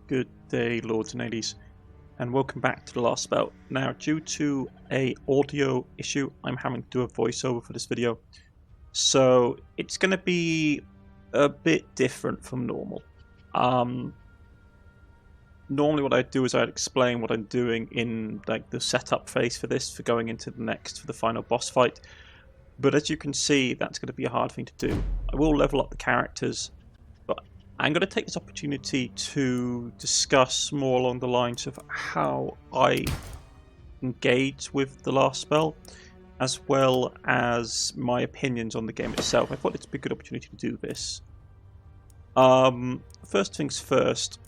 Good day, lords and ladies, and welcome back to The Last Spell. Now, due to a audio issue, I'm having to do a voiceover for this video, so it's going to be a bit different from normal. Normally what I'd do is I'd explain what I'm doing in like the setup phase for this, for going into the next, for the final boss fight, but as you can see, that's going to be a hard thing to do. I will level up the characters, but I'm going to take this opportunity to discuss more along the lines of how I engage with The Last Spell, as well as my opinions on the game itself. I thought it'd be a good opportunity to do this. First things first,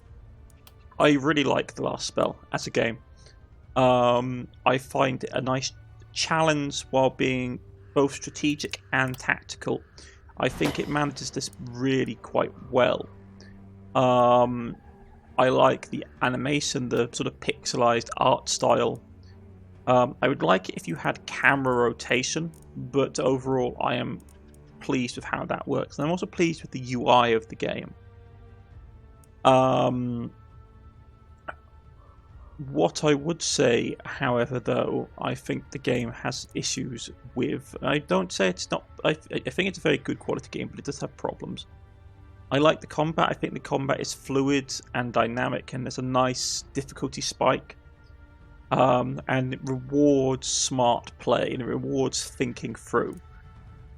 I really like The Last Spell as a game. I find it a nice challenge while being both strategic and tactical. I think it manages this really quite well. I like the animation, the sort of pixelized art style. I would like it if you had camera rotation, but overall I am pleased with how that works. And I'm also pleased with the UI of the game. What I would say, however, though, I think the game has issues with. I don't say it's not. I think it's a very good quality game, but it does have problems. I like the combat. I think the combat is fluid and dynamic, and there's a nice difficulty spike. And it rewards smart play, and it rewards thinking through.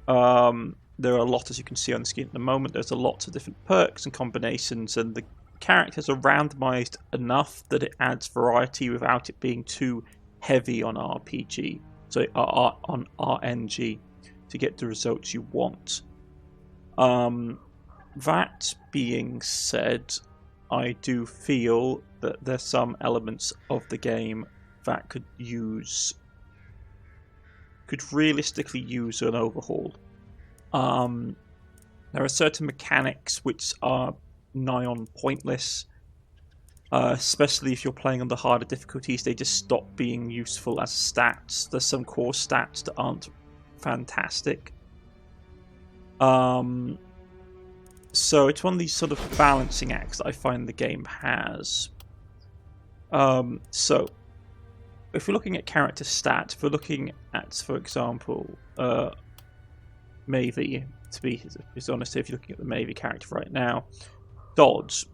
There are a lot, as you can see on the screen at the moment. There's a lot of different perks and combinations, and the characters are randomized enough that it adds variety without it being too heavy on RPG, so on RNG, to get the results you want. That being said, I do feel that there's some elements of the game that could realistically use an overhaul. There are certain mechanics which are nigh on pointless, especially if you're playing on the harder difficulties. They just stop being useful as stats. There's some core stats that aren't fantastic. So it's one of these sort of balancing acts that I find the game has. So if we're looking at character stats, if we're looking at, for example, Mavie, to be honest, if you're looking at the Mavie character right now, Dodge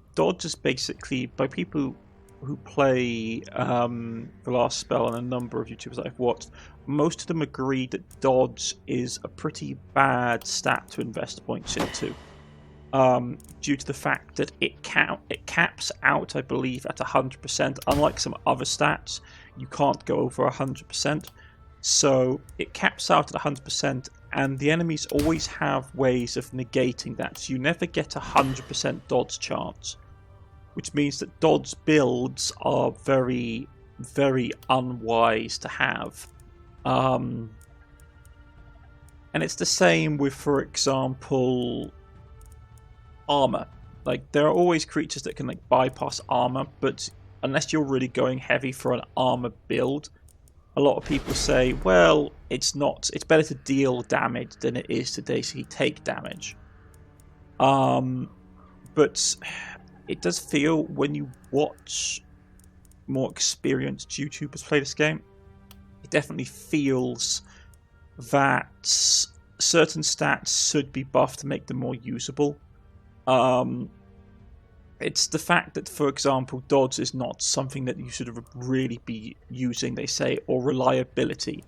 is basically, by people who play The Last Spell and a number of YouTubers that I've watched, most of them agree that Dodge is a pretty bad stat to invest points into, due to the fact that it caps out, I believe, at 100%. Unlike some other stats, you can't go over 100%. So it caps out at 100%, and the enemies always have ways of negating that. So you never get 100% dodge chance, which means that dodge builds are very, very unwise to have. And it's the same with, for example, armor. Like, there are always creatures that can like bypass armor, but unless you're really going heavy for an armor build, a lot of people say, well, it's better to deal damage than it is to basically take damage. But it does feel, when you watch more experienced YouTubers play this game, it definitely feels that certain stats should be buffed to make them more usable. It's the fact that, for example, dodge is not something that you should really be using, they say, or reliability.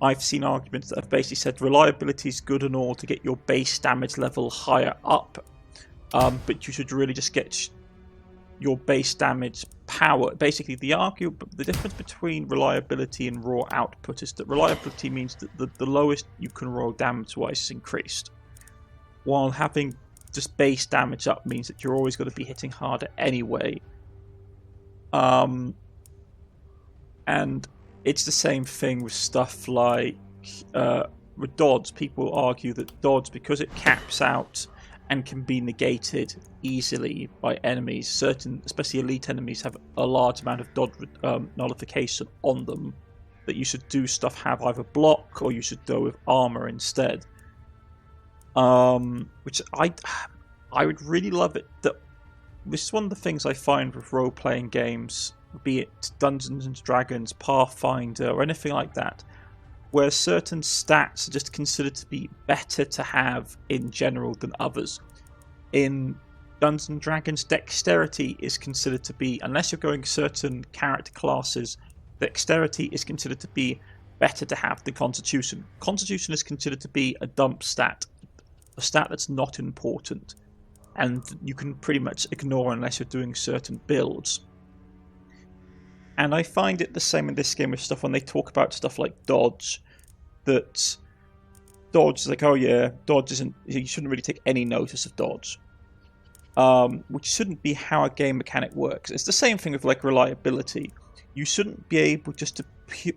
I've seen arguments that have basically said reliability is good and all to get your base damage level higher up, but you should really just get your base damage power. Basically, the difference between reliability and raw output is that reliability means that the lowest you can roll damage-wise is increased, while having just base damage up means that you're always going to be hitting harder anyway. And it's the same thing with stuff like with dodge. People argue that dodge, because it caps out and can be negated easily by enemies, certain, especially elite enemies, have a large amount of dodge nullification on them, that you should do stuff have either block or you should go with armor instead. Which I would really love it that this is one of the things I find with role-playing games, be it Dungeons and Dragons, Pathfinder, or anything like that, where certain stats are just considered to be better to have in general than others. In Dungeons and Dragons, dexterity is considered to be, unless you're going certain character classes, dexterity is considered to be better to have than constitution. Constitution is considered to be a dump stat, a stat that's not important, and you can pretty much ignore unless you're doing certain builds. And I find it the same in this game with stuff when they talk about stuff like dodge, that dodge is like, oh yeah, dodge isn't, you shouldn't really take any notice of dodge. Which shouldn't be how a game mechanic works. It's the same thing with like reliability. You shouldn't be able just to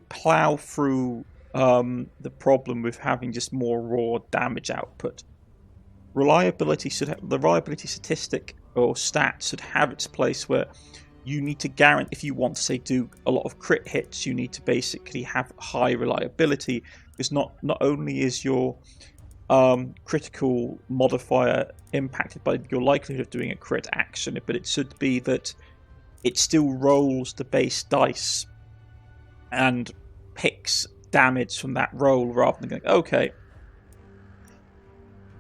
plow through the problem with having just more raw damage output. The reliability statistic or stat should have its place where you need to guarantee, if you want to say do a lot of crit hits, you need to basically have high reliability, because not only is your critical modifier impacted by your likelihood of doing a crit action, but it should be that it still rolls the base dice and picks damage from that roll, rather than going, okay,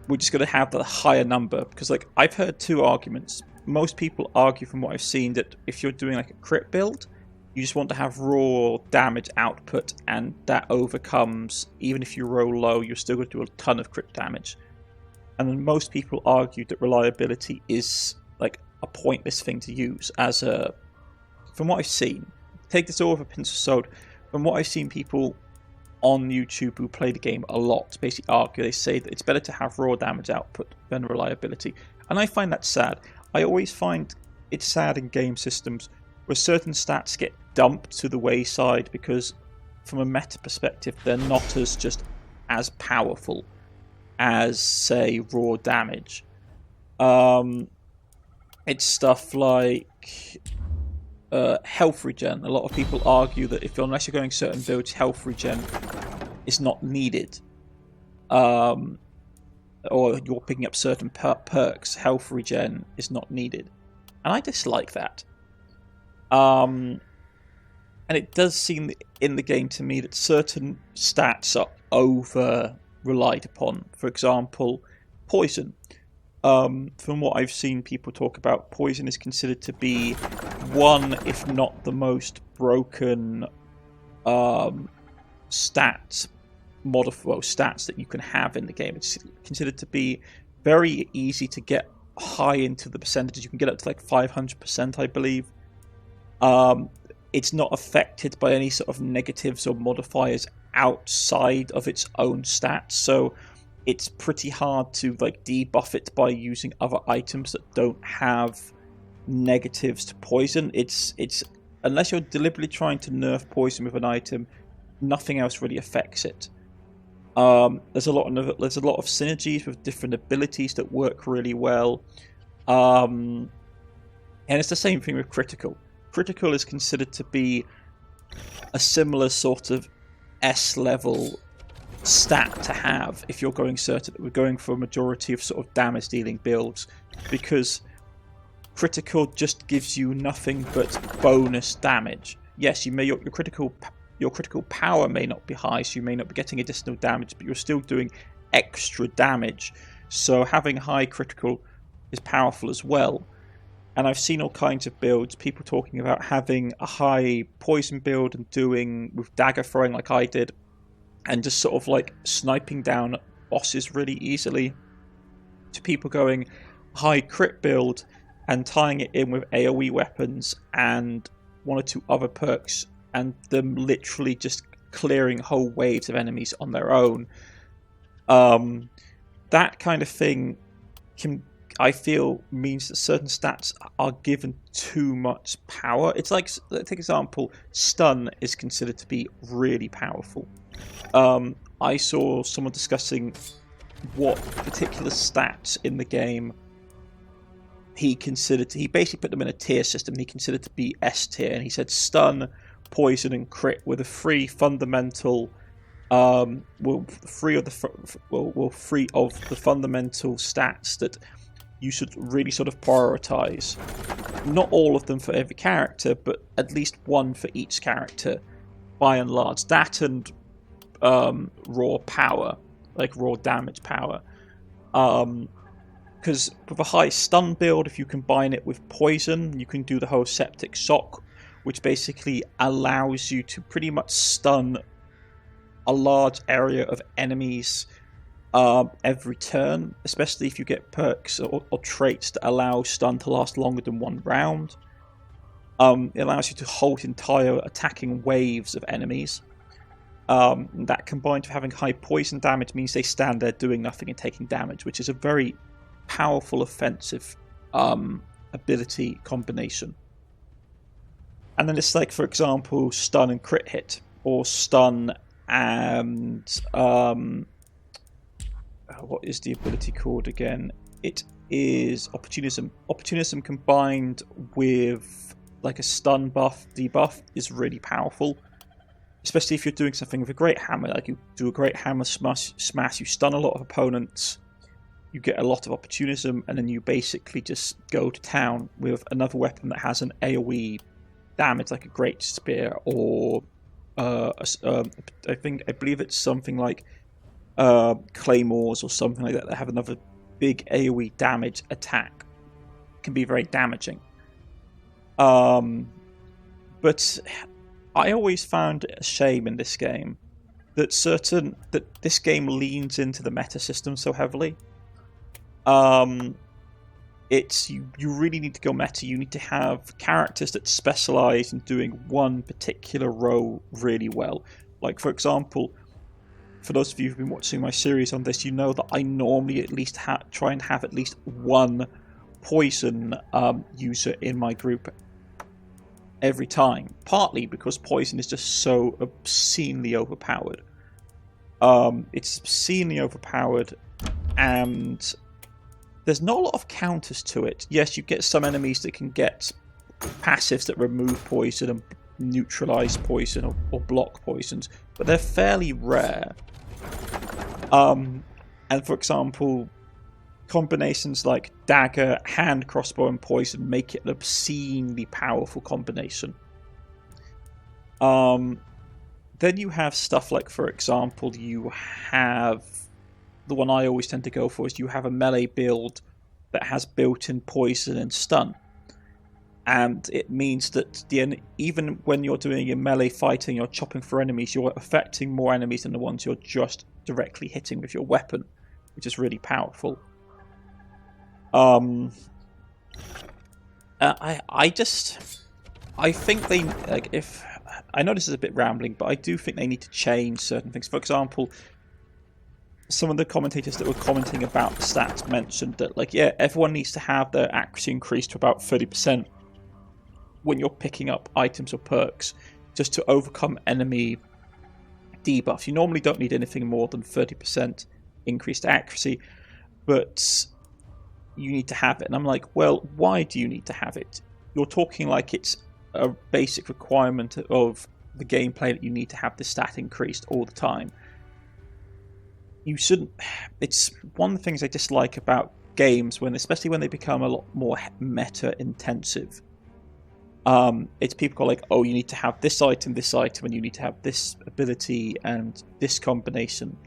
we're just going to have the higher number. Because like I've heard two arguments. Most people argue, from what I've seen, that if you're doing like a crit build, you just want to have raw damage output, and that overcomes, even if you roll low, you're still going to do a ton of crit damage. And then most people argue that reliability is like a pointless thing to use as a, from what I've seen, take this all with a pinch of salt, from what I've seen people on YouTube who play the game a lot basically argue, they say that it's better to have raw damage output than reliability. And I find that sad. I always find it's sad in game systems where certain stats get dumped to the wayside because from a meta perspective they're not as powerful as, say, raw damage. It's stuff like health regen. A lot of people argue that unless you're going certain builds, health regen is not needed. Or you're picking up certain perks, health regen is not needed. And I dislike that. And it does seem in the game to me that certain stats are over relied upon. For example, poison. From what I've seen people talk about, poison is considered to be one, if not the most broken stats that you can have in the game. It's considered to be very easy to get high into the percentages. You can get up to like 500%, I believe. It's not affected by any sort of negatives or modifiers outside of its own stats, so it's pretty hard to like debuff it by using other items that don't have negatives to poison. It's unless you're deliberately trying to nerf poison with an item, nothing else really affects it. There's a lot of synergies with different abilities that work really well, and it's the same thing with critical. Critical is considered to be a similar sort of S-level stat to have if you're going for a majority of sort of damage dealing builds, because critical just gives you nothing but bonus damage. Yes, you may your critical power may not be high, so you may not be getting additional damage, but you're still doing extra damage. So having high critical is powerful as well. And I've seen all kinds of builds, people talking about having a high poison build and doing with dagger throwing like I did, and just sort of like sniping down bosses really easily, to people going high crit build and tying it in with AoE weapons and one or two other perks, and them literally just clearing whole waves of enemies on their own. That kind of thing I feel means that certain stats are given too much power. It's like, take example, stun is considered to be really powerful. I saw someone discussing what particular stats in the game he basically put them in a tier system. He considered to be S tier, and he said stun, poison, and crit were the three fundamental, three of the fundamental stats that you should really sort of prioritize. Not all of them for every character, but at least one for each character, by and large. That and raw power, like raw damage power. Because with a high stun build, if you combine it with poison, you can do the whole septic shock, which basically allows you to pretty much stun a large area of enemies every turn, especially if you get perks or traits that allow stun to last longer than 1 round. It allows you to halt entire attacking waves of enemies. That combined with having high poison damage means they stand there doing nothing and taking damage, which is a very powerful offensive ability combination. And then it's like, for example, stun and crit hit, or stun and what is the ability called again? It is opportunism. Opportunism combined with like a stun buff, debuff is really powerful. Especially if you're doing something with a great hammer, like you do a great hammer smash, you stun a lot of opponents, you get a lot of opportunism, and then you basically just go to town with another weapon that has an AoE damage, like a great spear, or I believe it's something like claymores or something like that that have another big AoE damage attack. It can be very damaging. But I always found it a shame in this game that this game leans into the meta system so heavily. It's you really need to go meta. You need to have characters that specialize in doing one particular role really well. Like, for example, for those of you who've been watching my series on this, you know that I normally at least try and have at least one poison user in my group every time, partly because poison is just so obscenely overpowered. It's obscenely overpowered, and there's not a lot of counters to it. Yes, you get some enemies that can get passives that remove poison and neutralize poison or block poisons, but they're fairly rare. And for example, combinations like dagger, hand crossbow, and poison make it an obscenely powerful combination. Then you have stuff like, for example, you have the one I always tend to go for is you have a melee build that has built-in poison and stun, and it means that even when you're doing your melee fighting, you're chopping for enemies, you're affecting more enemies than the ones you're just directly hitting with your weapon, which is really powerful. I think they, like, if I know this is a bit rambling, but I do think they need to change certain things. For example, some of the commentators that were commenting about the stats mentioned that, like, yeah, everyone needs to have their accuracy increased to about 30% when you're picking up items or perks, just to overcome enemy debuffs. You normally don't need anything more than 30% increased accuracy, but you need to have it. And I'm like, well, why do you need to have it? You're talking like it's a basic requirement of the gameplay that you need to have the stat increased all the time. You shouldn't. It's one of the things I dislike about games, especially when they become a lot more meta intensive. It's people go like, oh, you need to have this item, and you need to have this ability and this combination,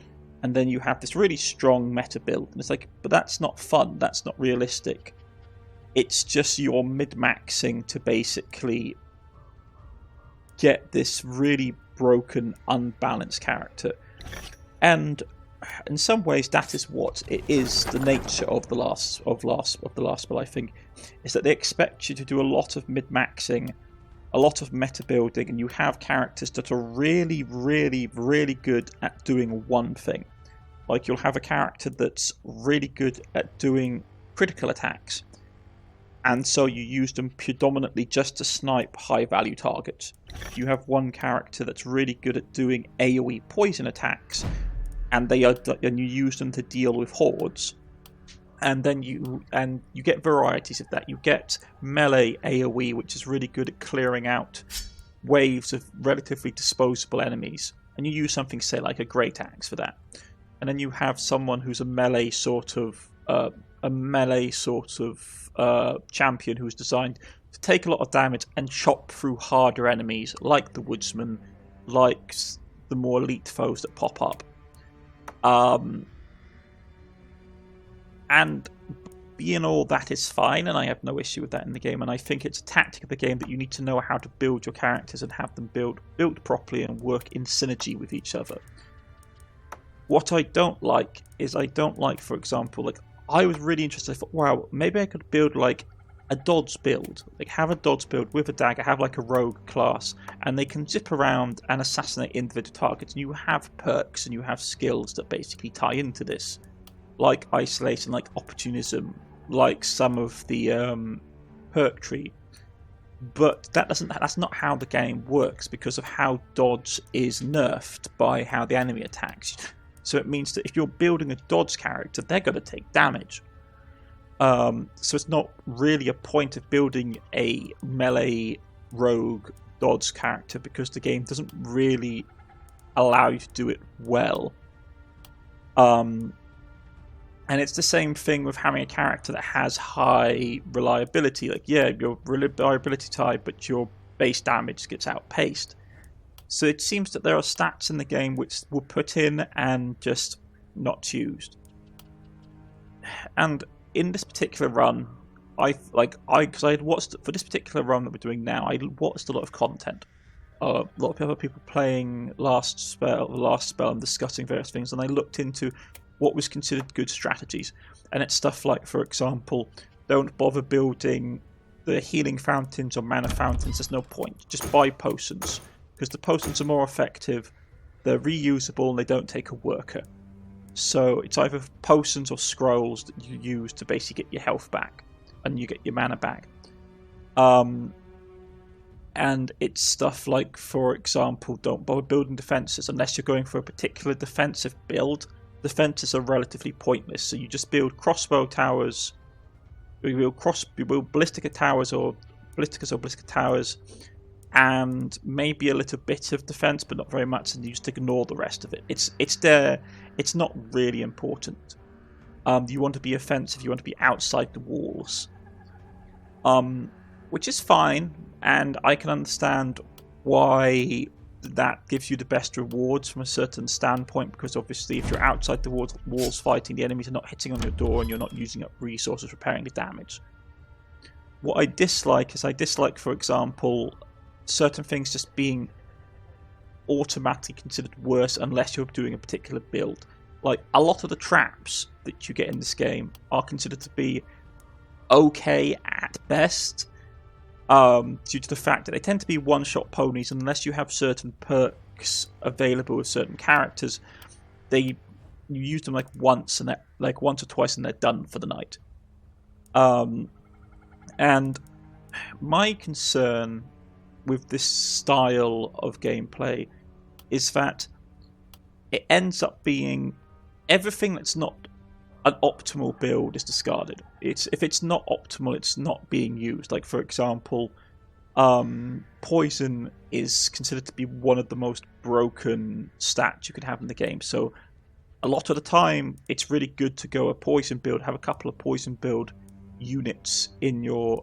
and then you have this really strong meta build, and it's like, but that's not fun, that's not realistic. It's just you're mid-maxing to basically get this really broken, unbalanced character. And in some ways, that is what it is. The nature of the last spell, I think, is that they expect you to do a lot of mid-maxing, a lot of meta building, and you have characters that are really, really, really good at doing one thing. Like, you'll have a character that's really good at doing critical attacks, and so you use them predominantly just to snipe high-value targets. You have one character that's really good at doing AoE poison attacks, and you use them to deal with hordes. And then you get varieties of that. You get melee AoE, which is really good at clearing out waves of relatively disposable enemies, and you use something, say, like a great axe for that. And then you have someone who's a melee sort of a melee sort of champion who's designed to take a lot of damage and chop through harder enemies, like the woodsman, like the more elite foes that pop up. And being all that is fine, and I have no issue with that in the game, and I think it's a tactic of the game that you need to know how to build your characters and have them built properly and work in synergy with each other. What I don't like is, for example, like, I was really interested. I thought, wow, maybe I could build like a dodge build, like have a dodge build with a dagger, have like a rogue class, and they can zip around and assassinate individual targets, and you have perks and you have skills that basically tie into this, like isolation, like opportunism, like some of the perk tree. But that's not how the game works, because of how dodge is nerfed by how the enemy attacks. So it means that if you're building a dodge character, they're going to take damage. So it's not really a point of building a melee rogue dodge character, because the game doesn't really allow you to do it well. And it's the same thing with having a character that has high reliability. Like, yeah, your reliability high, but your base damage gets outpaced. So it seems that there are stats in the game which were put in and just not used. And in this particular run, because I had watched, for this particular run that we're doing now, I watched a lot of content. A lot of other people playing last spell and discussing various things, and I looked into what was considered good strategies. And it's stuff like, for example, don't bother building the healing fountains or mana fountains. There's no point. Just buy potions, because the potions are more effective, they're reusable, and they don't take a worker. So it's either potions or scrolls that you use to basically get your health back, and you get your mana back. And it's stuff like, for example, don't bother building defences unless you're going for a particular defensive build. Defences are relatively pointless, so you just build crossbow towers, you build ballistic towers or ballistic towers, and maybe a little bit of defense, but not very much, and you just ignore the rest of it. It's there. It's not really important. You want to be offensive. You want to be outside the walls, which is fine, and I can understand why that gives you the best rewards from a certain standpoint, because obviously if you're outside the walls fighting, the enemies are not hitting on your door and you're not using up resources repairing the damage. What I dislike, for example, certain things just being automatically considered worse unless you're doing a particular build. Like, a lot of the traps that you get in this game are considered to be okay at best, due to the fact that they tend to be one-shot ponies. Unless you have certain perks available with certain characters, you use them like once or twice, and they're done for the night. And my concern with this style of gameplay is that it ends up being everything that's not an optimal build is discarded. If it's not optimal, it's not being used. Like, for example, poison is considered to be one of the most broken stats you can have in the game. So a lot of the time, it's really good to go a poison build, have a couple of poison build units in your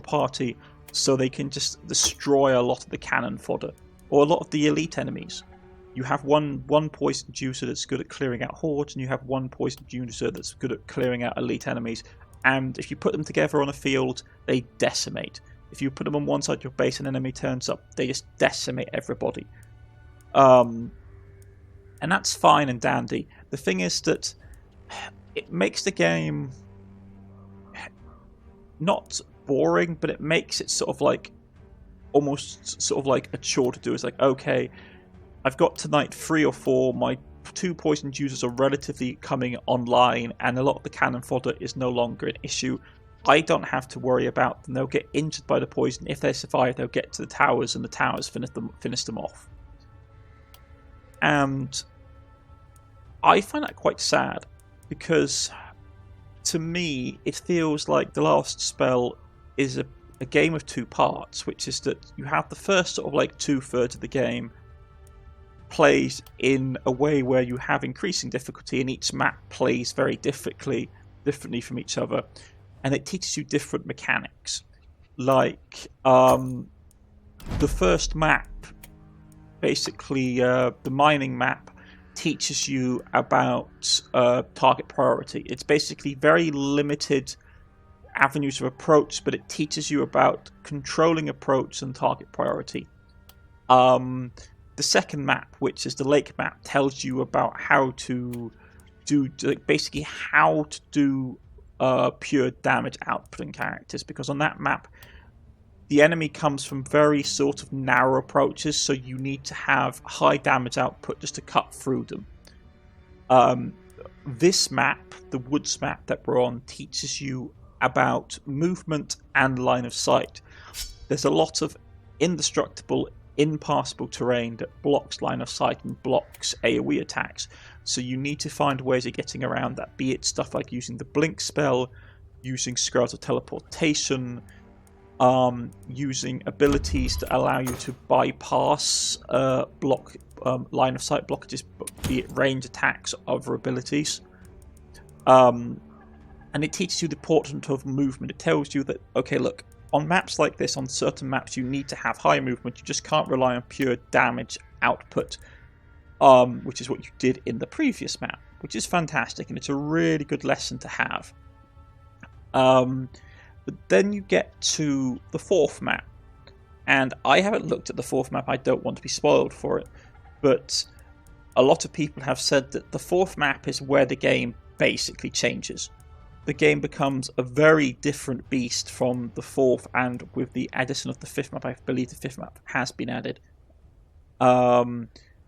party, so they can just destroy a lot of the cannon fodder or a lot of the elite enemies. You have one poison user that's good at clearing out hordes, and you have one poison user that's good at clearing out elite enemies. And if you put them together on a field, they decimate. If you put them on one side of your base and an enemy turns up, they just decimate everybody. And that's fine and dandy. The thing is that it makes the game not boring, but it makes it sort of like almost sort of like a chore to do. It's like, okay, I've got tonight 3 or 4, my 2 poisoned users are relatively coming online, and a lot of the cannon fodder is no longer an issue. I don't have to worry about them. They'll get injured by the poison. If they survive, they'll get to the towers, and the towers finish them off. And I find that quite sad, because to me, it feels like the last spell is a game of 2 parts, which is that you have the first sort of like 2/3 of the game plays in a way where you have increasing difficulty, and each map plays very differently, differently from each other, and it teaches you different mechanics. Like the first map, basically the mining map, teaches you about target priority. It's basically very limited avenues of approach, but it teaches you about controlling approach and target priority. The second map, which is the lake map, tells you about how to do basically how to do pure damage outputting characters, because on that map the enemy comes from very sort of narrow approaches, so you need to have high damage output just to cut through them. This map, the woods map that we're on, teaches you about movement and line of sight. There's a lot of indestructible, impassable terrain that blocks line of sight and blocks AoE attacks, so you need to find ways of getting around that, be it stuff like using the blink spell, using scrolls of teleportation, using abilities to allow you to bypass block line of sight blockages, be it range attacks or other abilities. And it teaches you the importance of movement. It tells you that, okay, look, on maps like this, on certain maps, you need to have high movement. You just can't rely on pure damage output, which is what you did in the previous map, which is fantastic, and it's a really good lesson to have. But then you get to the fourth map, and I haven't looked at the fourth map. I don't want to be spoiled for it, but a lot of people have said that the fourth map is where the game basically changes. The game becomes a very different beast from the fourth, and with the addition of the fifth map, I believe the fifth map has been added.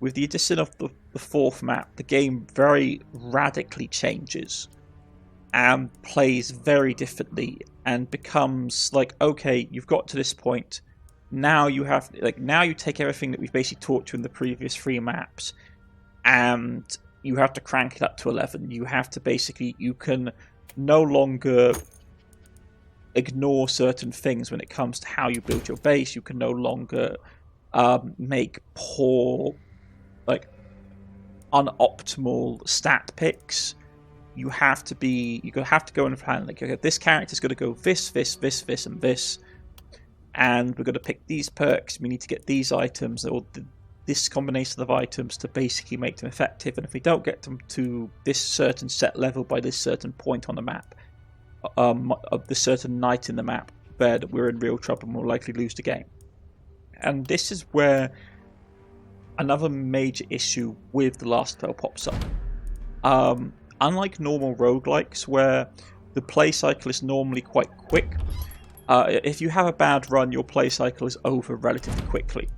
With the addition of the fourth map, the game very radically changes and plays very differently, and becomes like, okay, you've got to this point, now you have, like, now you take everything that we've basically taught you in the previous 3 maps, and you have to crank it up to 11. You have to basically, you can no longer ignore certain things when it comes to how you build your base. You can no longer make poor, like, unoptimal stat picks. You have to go and plan, like, okay, this character's going to go this, and this, and we're going to pick these perks. We need to get these items, or this combination of items, to basically make them effective. And if we don't get them to this certain set level by this certain point on the map, of this certain night in the map, then we're in real trouble and we'll likely lose the game. And this is where another major issue with the last spell pops up. Unlike normal roguelikes, where the play cycle is normally quite quick, if you have a bad run, your play cycle is over relatively quickly.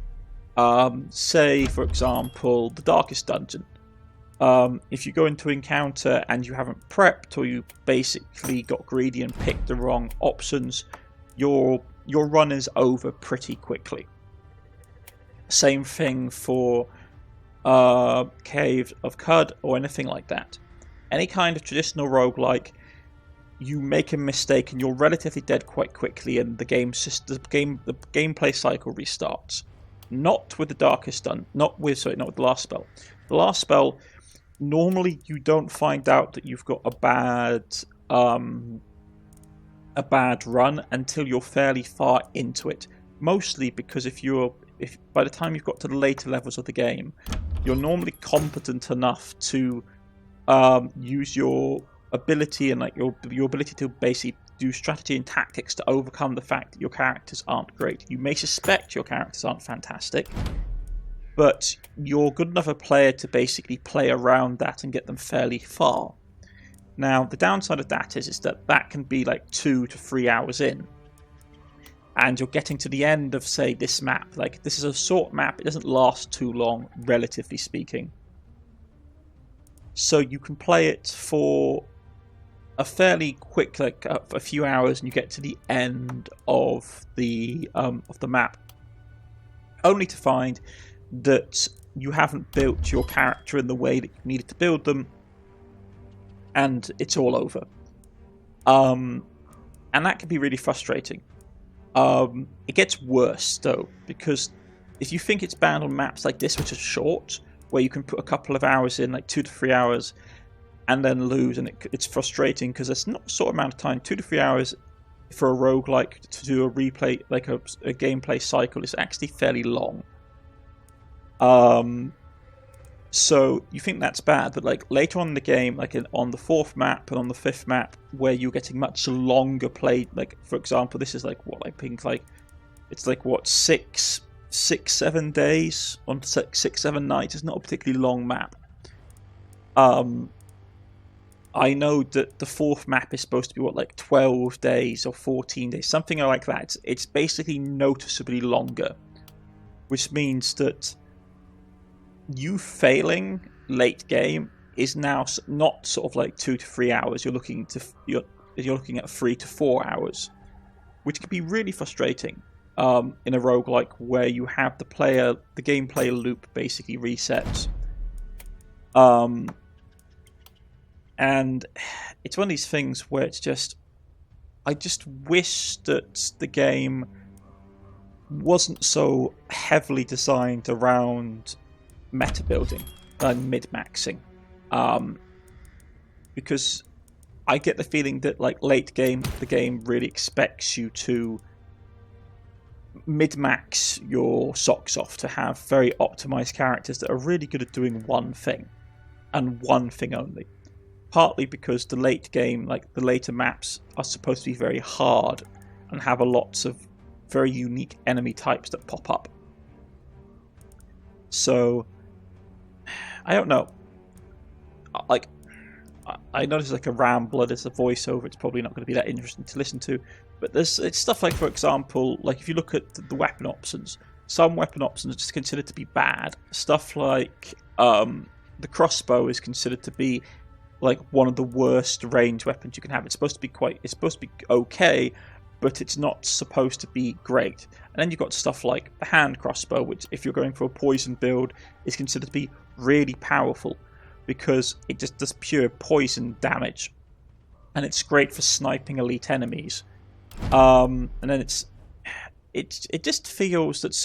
Say, for example, the Darkest Dungeon. If you go into encounter and you haven't prepped, or you basically got greedy and picked the wrong options, your run is over pretty quickly. Same thing for Cave of Cud or anything like that. Any kind of traditional roguelike, you make a mistake and you're relatively dead quite quickly, and the gameplay cycle restarts. Not with the Darkest Dungeon, not with the last spell. The last spell, normally you don't find out that you've got a bad run until you're fairly far into it. Mostly because if by the time you've got to the later levels of the game, you're normally competent enough to use your ability and, like, your ability to basically do strategy and tactics to overcome the fact that your characters aren't great. You may suspect your characters aren't fantastic, but you're good enough a player to basically play around that and get them fairly far. Now, the downside of that is that can be like 2 to 3 hours in, and you're getting to the end of, say, this map. Like, this is a short map, it doesn't last too long, relatively speaking. So you can play it for a fairly quick, like a few hours, and you get to the end of the map, only to find that you haven't built your character in the way that you needed to build them, and it's all over. And that can be really frustrating. It gets worse though, because if you think it's bad on maps like this, which are short, where you can put a couple of hours in, like 2 to 3 hours, and then lose, and it's frustrating because it's not a sort of amount of time. 2 to 3 hours for a roguelike to do a replay, like a gameplay cycle, is actually fairly long. So you think that's bad, but like later on in the game, like on the 4th map and on the 5th map, where you're getting much longer play, like for example, this is like what I think, like it's like what 6-7 days on 6-7 nights. It's not a particularly long map. I know that the 4th map is supposed to be, what, like 12 days or 14 days, something like that. It's basically noticeably longer, which means that you failing late game is now not sort of like 2 to 3 hours. You're looking at 3 to 4 hours, which can be really frustrating in a roguelike where you have the gameplay loop basically resets. And it's one of these things where it's just, I just wish that the game wasn't so heavily designed around meta building and mid-maxing. Because I get the feeling that like late game, the game really expects you to mid-max your socks off, to have very optimized characters that are really good at doing one thing, and one thing only. Partly because the late game, like the later maps, are supposed to be very hard and have lots of very unique enemy types that pop up. So, I don't know. Like, I know this is like a rambler, there's a voiceover, it's probably not going to be that interesting to listen to, but it's stuff like, for example, like if you look at the weapon options, some weapon options are just considered to be bad. Stuff like the crossbow is considered to be like one of the worst range weapons you can have. It's supposed to be okay, but it's not supposed to be great. And then you've got stuff like the hand crossbow, which if you're going for a poison build is considered to be really powerful because it just does pure poison damage, and it's great for sniping elite enemies. And then it just feels that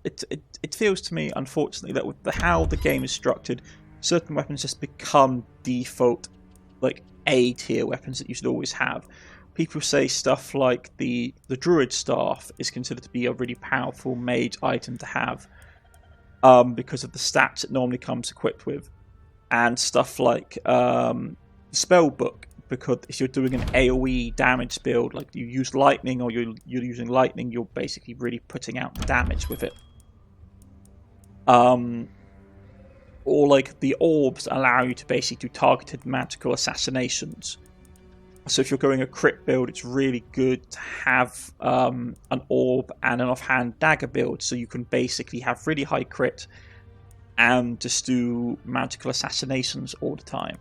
it feels to me, unfortunately, that with how the game is structured, certain weapons just become default, like A-tier weapons that you should always have. People say stuff like the druid staff is considered to be a really powerful mage item to have because of the stats it normally comes equipped with, and stuff like spell book, because if you're doing an AoE damage build, like you use lightning or you're using lightning, you're basically really putting out the damage with it. Or like the orbs allow you to basically do targeted magical assassinations. So if you're going a crit build, it's really good to have an orb and an offhand dagger build, so you can basically have really high crit and just do magical assassinations all the time.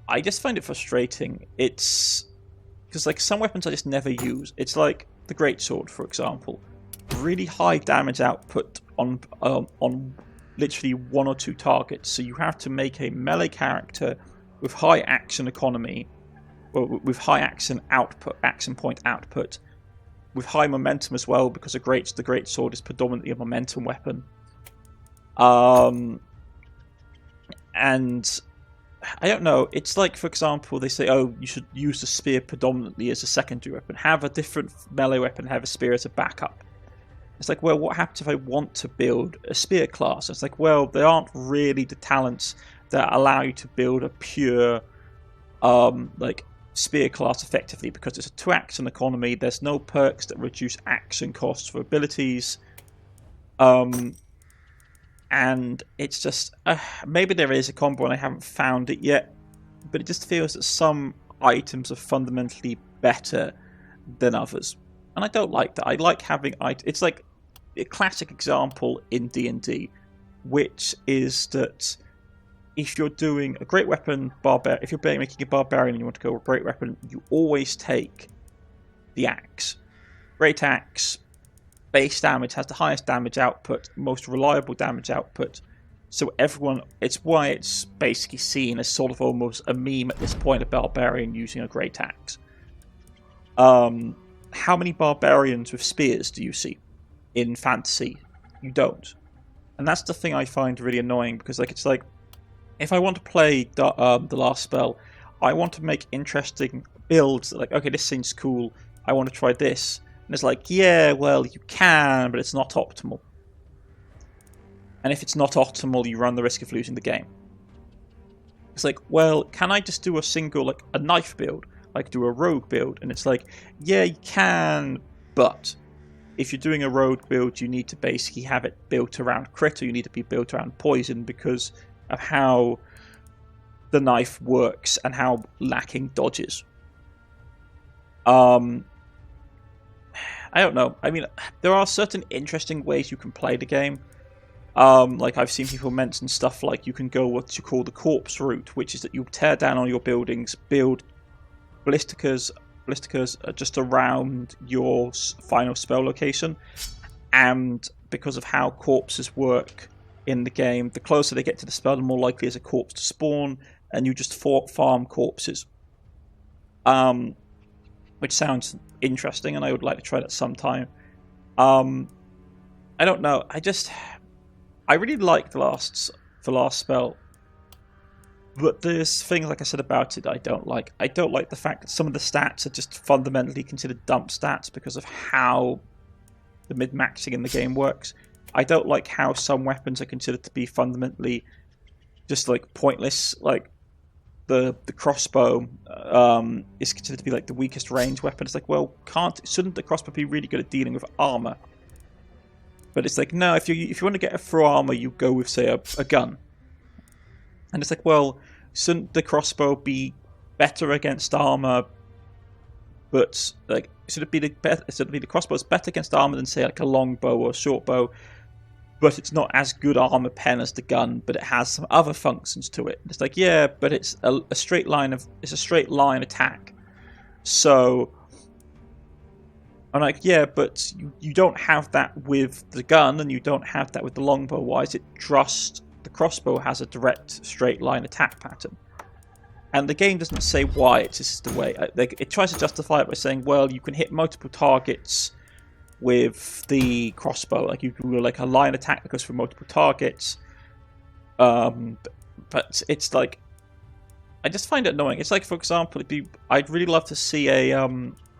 I just find it frustrating. It's because like some weapons I just never use. It's like the greatsword, for example. Really high damage output on literally 1 or 2 targets, so you have to make a melee character with high action economy, or with high action point output, with high momentum as well, because the greatsword is predominantly a momentum weapon. And I don't know, it's like, for example, they say, oh, you should use the spear predominantly as a secondary weapon, have a different melee weapon, have a spear as a backup. It's like, well, what happens if I want to build a spear class? It's like, well, there aren't really the talents that allow you to build a pure like spear class effectively, because it's a 2-action economy. There's no perks that reduce action costs for abilities, and it's just maybe there is a combo and I haven't found it yet, but it just feels that some items are fundamentally better than others. And I don't like that. I like having it's like a classic example in D&D, which is that if you're doing a great weapon, if you're making a barbarian and you want to go with a great weapon, you always take the axe. Great axe, base damage, has the highest damage output, most reliable damage output. So it's why it's basically seen as sort of almost a meme at this point, a barbarian using a great axe. How many barbarians with spears do you see in fantasy? You don't. And that's the thing I find really annoying, because like it's like if I want to play the last spell, I want to make interesting builds. Like, okay, this seems cool. I want to try this. And it's like, yeah, well, you can, but it's not optimal. And if it's not optimal, you run the risk of losing the game. It's like, well, can I just do a single, like, a knife build? Like, do a rogue build? And it's like, yeah, you can, but if you're doing a rogue build, you need to basically have it built around crit, or you need to be built around poison because of how the knife works and how lacking dodges. I don't know. I mean, there are certain interesting ways you can play the game. Like I've seen people mention stuff like you can go what you call the corpse route, which is that you tear down all your buildings, build ballisticas just around your final spell location, and because of how corpses work in the game, the closer they get to the spell, the more likely is a corpse to spawn, and you just farm corpses. Which sounds interesting, and I would like to try that sometime. I don't know. I really like the last spell, but there's things, like I said about it, I don't like. I don't like the fact that some of the stats are just fundamentally considered dump stats because of how the mid-maxing in the game works. I don't like how some weapons are considered to be fundamentally just like pointless. Like the crossbow is considered to be like the weakest range weapon. It's like, well, shouldn't the crossbow be really good at dealing with armor? But it's like, no, if you want to get a full armor, you go with, say, a gun. And it's like, well, shouldn't the crossbow be better against armor? But like, should it be the crossbow's better against armor than, say, like a long bow or a short bow? But it's not as good armor pen as the gun, but it has some other functions to it. It's like, yeah, but it's a straight line attack. So I'm like, yeah, but you don't have that with the gun, and you don't have that with the longbow. Why is it just the crossbow has a direct straight line attack pattern? And the game doesn't say why. It's just the way it tries to justify it by saying, well, you can hit multiple targets with the crossbow. Like you can do like a line attack that goes for multiple targets. But it's like, I just find it annoying. It's like, for example, I'd really love to see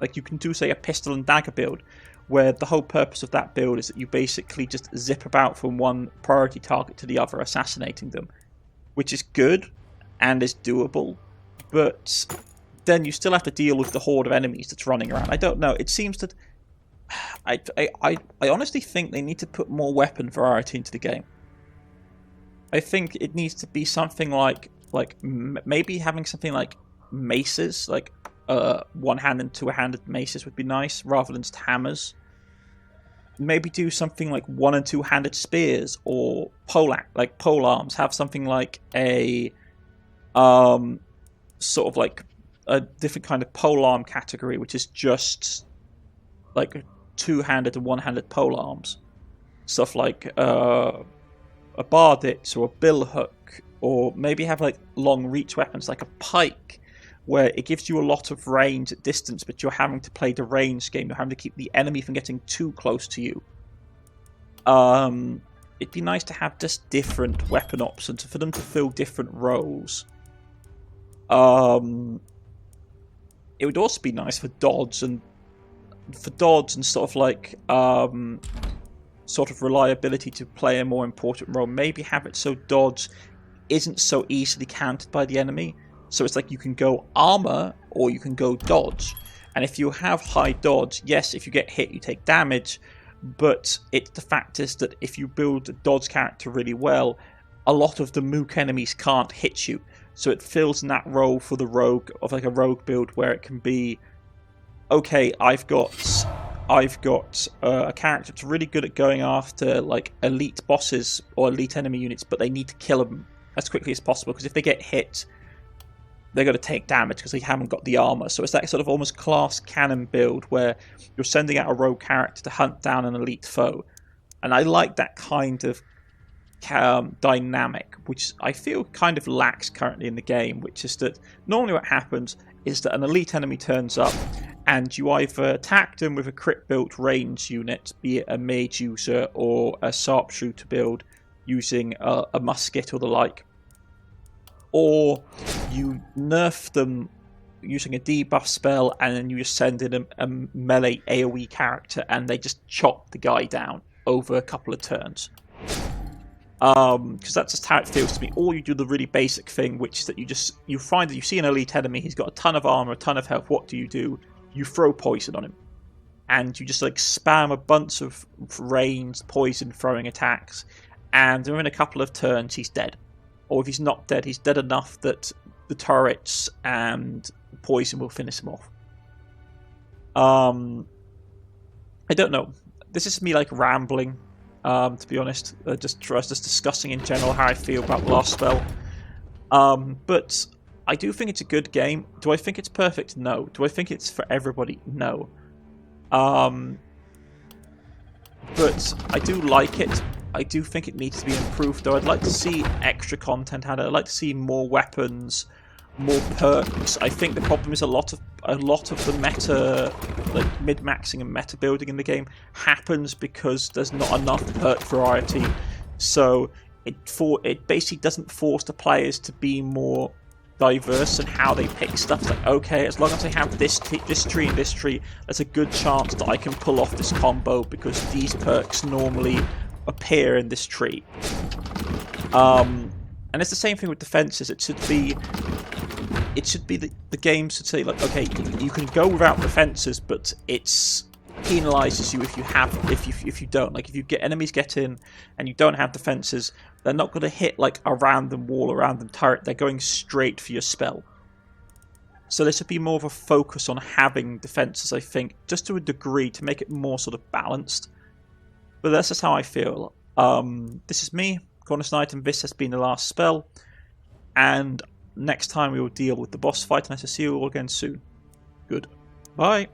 like you can do, say, a pistol and dagger build, where the whole purpose of that build is that you basically just zip about from one priority target to the other, assassinating them, which is good and is doable, but then you still have to deal with the horde of enemies that's running around. I don't know. It seems that I honestly think they need to put more weapon variety into the game. I think it needs to be something like maybe having something like maces, like one-handed and two-handed maces would be nice, rather than just hammers. Maybe do something like one- and two-handed spears, or pole arms. Have something like a sort of like a different kind of pole arm category, which is just like two-handed and one-handed pole arms. Stuff like a bardix or a billhook, or maybe have like long reach weapons like a pike, where it gives you a lot of range at distance, but you're having to play the range game. You're having to keep the enemy from getting too close to you. It'd be nice to have just different weapon options for them to fill different roles. It would also be nice for dodge and sort of like sort of reliability to play a more important role. Maybe have it so dodge isn't so easily countered by the enemy. So it's like you can go armor or you can go dodge. And if you have high dodge, yes, if you get hit, you take damage. But the fact is that if you build a dodge character really well, a lot of the mook enemies can't hit you. So it fills in that role for the rogue, of like a rogue build, where it can be, okay, I've got a character that's really good at going after like elite bosses or elite enemy units, but they need to kill them as quickly as possible, because if they get hit, they're going to take damage because they haven't got the armor. So it's that sort of almost class cannon build where you're sending out a rogue character to hunt down an elite foe. And I like that kind of dynamic, which I feel kind of lacks currently in the game, which is that normally what happens is that an elite enemy turns up and you either attack them with a crit-built range unit, be it a mage user or a sharpshooter build using a musket or the like, or you nerf them using a debuff spell, and then you just send in a melee AoE character, and they just chop the guy down over a couple of turns. Because that's just how it feels to me. Or you do the really basic thing, which is that you find that you see an elite enemy, he's got a ton of armor, a ton of health. What do? You throw poison on him, and you just like spam a bunch of ranged poison throwing attacks, and within a couple of turns he's dead. Or if he's not dead, he's dead enough that the turrets and poison will finish him off. I don't know. This is me like rambling, to be honest. Just discussing in general how I feel about the last spell. But I do think it's a good game. Do I think it's perfect? No. Do I think it's for everybody? No. But I do like it. I do think it needs to be improved, though. I'd like to see extra content added. I'd like to see more weapons, more perks. I think the problem is a lot of the meta, like mid-maxing and meta building in the game, happens because there's not enough perk variety. So it basically doesn't force the players to be more diverse in how they pick stuff. It's like, okay, as long as I have this tree and this tree, there's a good chance that I can pull off this combo because these perks normally appear in this tree. And it's the same thing with defenses. It should be the game should say, like, okay, you can go without defenses, but it's penalizes you if you don't. Like, if you get enemies get in and you don't have defenses, they're not going to hit like a random wall, a random turret. They're going straight for your spell. So there should be more of a focus on having defenses, I think, just to a degree, to make it more sort of balanced. But that's just how I feel. This is me, Cornish-knight, and this has been the last spell. And next time we will deal with the boss fight, and I shall see you all again soon. Goodbye.